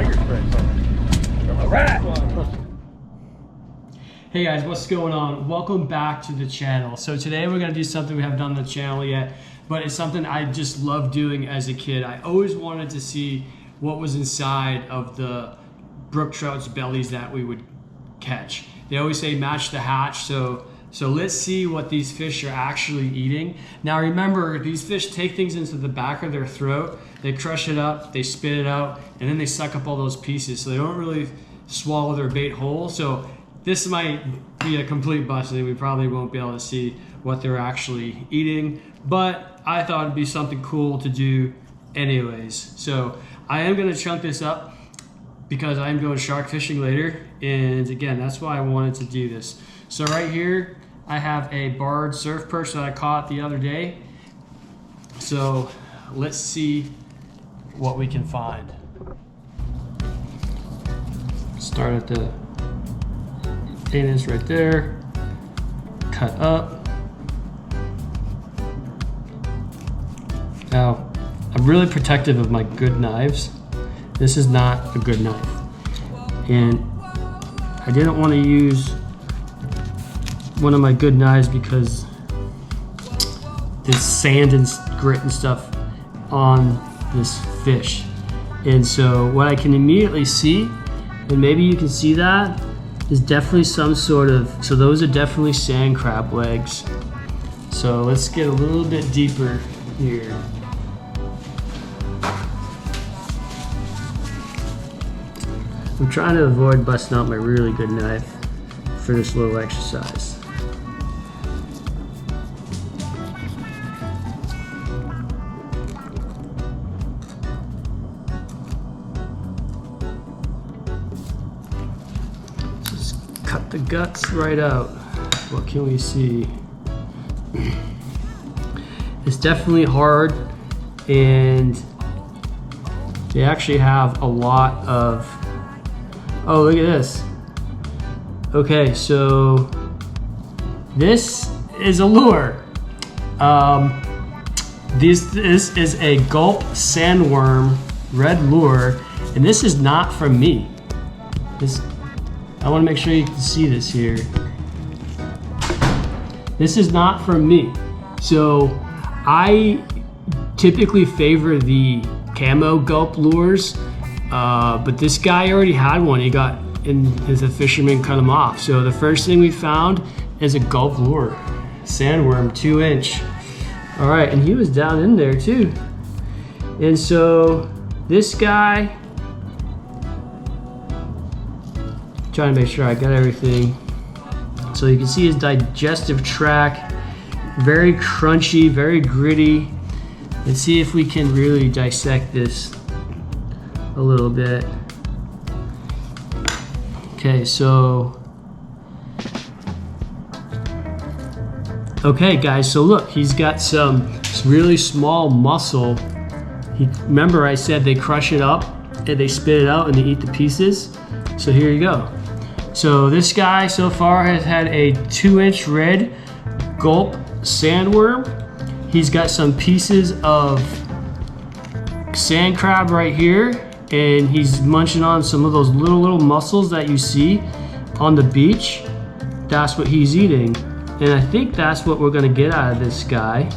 All right. Hey guys, what's going on? Welcome back to the channel. So today we're gonna do something we haven't done on the channel yet, but it's something I just loved doing as a kid. I always wanted to see what was inside of the brook trout's bellies that we would catch. They always say match the hatch, so let's see what these fish are actually eating. Now remember, these fish take things into the back of their throat, they crush it up, they spit it out, and then they suck up all those pieces, so they don't really swallow their bait whole. So this might be a complete bust, and we probably won't be able to see what they're actually eating, but I thought it'd be something cool to do anyways. So I am gonna chunk this up because I'm going shark fishing later, and again, that's why I wanted to do this. So right here, I have a barred surf perch that I caught the other day. So let's see what we can find. Start at the 8-inch right there, cut up. Now, I'm really protective of my good knives. This is not a good knife. And I didn't want to use one of my good knives because there's sand and grit and stuff on this fish. And so what I can immediately see, and maybe you can see that, is definitely some sort of, so those are definitely sand crab legs. So let's get a little bit deeper here. I'm trying to avoid busting out my really good knife for this little exercise. Cut the guts right out. What can we see? It's definitely hard, and they actually have a lot of, oh, look at this. Okay, so this is a lure. This is a gulp sandworm red lure, and this is not from me. I want to make sure you can see this here. This is not from me. So I typically favor the camo gulp lures, but this guy already had one. He got in, his fisherman cut him off. So the first thing we found is a gulp lure, sandworm, 2-inch. All right, and he was down in there too. And so this guy, trying to make sure I got everything. So you can see his digestive tract, very crunchy, very gritty. Let's see if we can really dissect this a little bit. Okay, so, okay guys, so look, he's got some really small muscle. Remember I said they crush it up and they spit it out and they eat the pieces? So here you go. So this guy so far has had a 2-inch red gulp sandworm. He's got some pieces of sand crab right here, and he's munching on some of those little mussels that you see on the beach. That's what he's eating. And I think that's what we're gonna get out of this guy.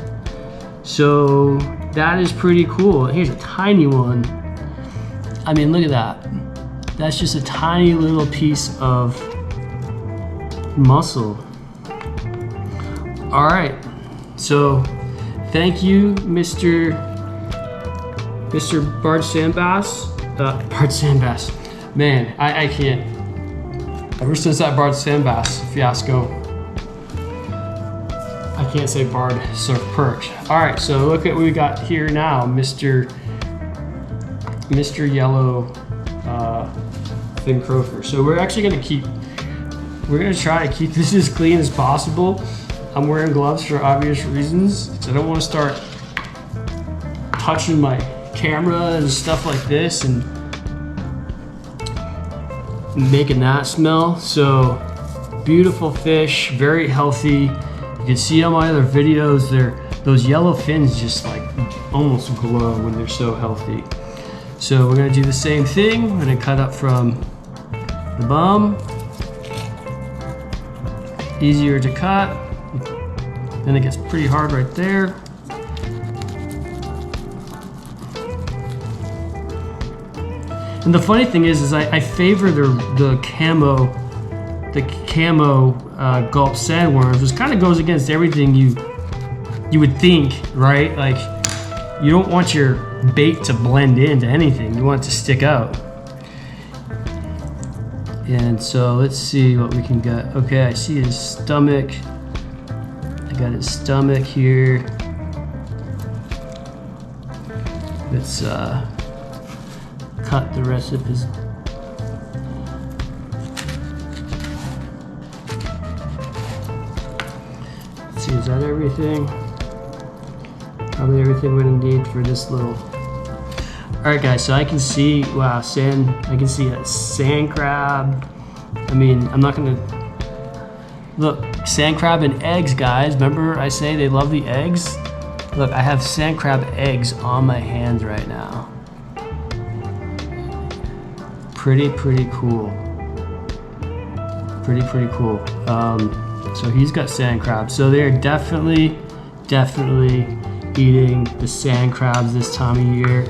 So that is pretty cool. Here's a tiny one. I mean, look at that. That's just a tiny little piece of mussel. All right, so thank you, Mr. Barred Sandbass. Barred Sandbass. Man, I can't. Ever since that Barred Sandbass fiasco, I can't say barred surf perch. All right, so look at what we got here now, Mr. Yellow fin croaker. So we're actually gonna try to keep this as clean as possible. I'm wearing gloves for obvious reasons, because I don't want to start touching my camera and stuff like this and making that smell. So beautiful fish, very healthy. You can see on my other videos, those yellow fins just like almost glow when they're so healthy. So we're gonna do the same thing. We're gonna cut up from the bum. Easier to cut. Then it gets pretty hard right there. And the funny thing is I favor the camo gulp sandworms, which kind of goes against everything you would think, right? Like, you don't want your bait to blend into anything. You want it to stick out. And so let's see what we can get. Okay, I see his stomach. I got his stomach here. Let's cut the rest of his. Let's see, is that everything? Probably everything we're gonna need for this little. All right, guys. So I can see, wow, I can see a sand crab. I mean, I'm not gonna look, sand crab and eggs, guys. Remember I say they love the eggs? Look, I have sand crab eggs on my hands right now. Pretty cool. Pretty cool. So he's got sand crabs. So they're definitely eating the sand crabs this time of year.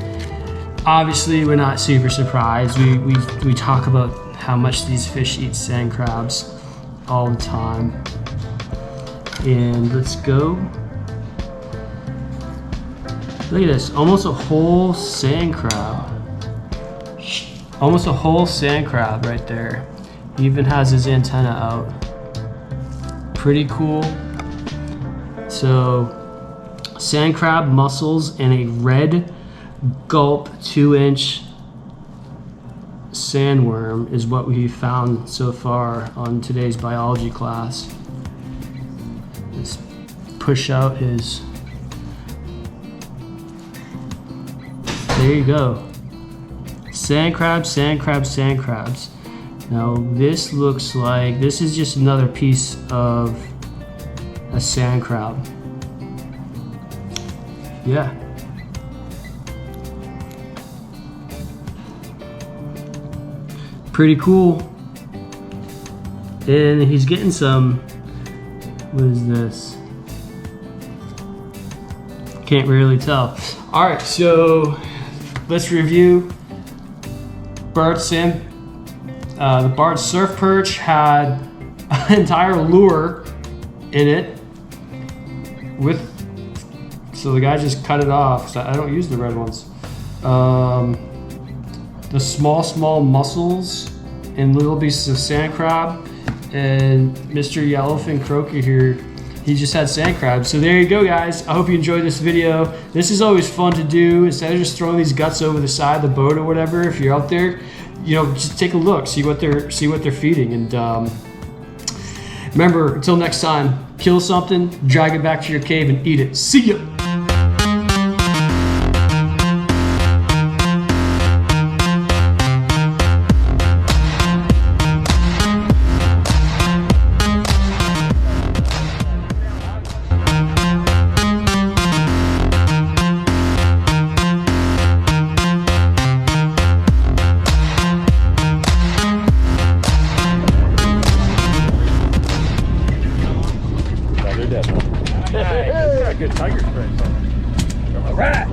Obviously, we're not super surprised. We talk about how much these fish eat sand crabs all the time. And let's go. Look at this, almost a whole sand crab. Almost a whole sand crab right there. He even has his antenna out. Pretty cool. So, sand crab mussels and a red gulp 2-inch sandworm is what we found so far on today's biology class. Let's push out his. There you go. Sand crabs, sand crabs, sand crabs. Now this looks like, this is just another piece of a sand crab. Yeah. Pretty cool. And he's getting some, what is this? Can't really tell. All right, so let's review. The barred surf perch had an entire lure in it so the guy just cut it off, so I don't use the red ones. The small mussels and little pieces of sand crab, and Mr. Yellowfin Croaker here, he just had sand crabs. So there you go, guys. I hope you enjoyed this video. This is always fun to do. Instead of just throwing these guts over the side of the boat or whatever, if you're out there, you know, just take a look, see what they're feeding, and remember, until next time, kill something, drag it back to your cave, and eat it. See ya. Good tiger strength. All right.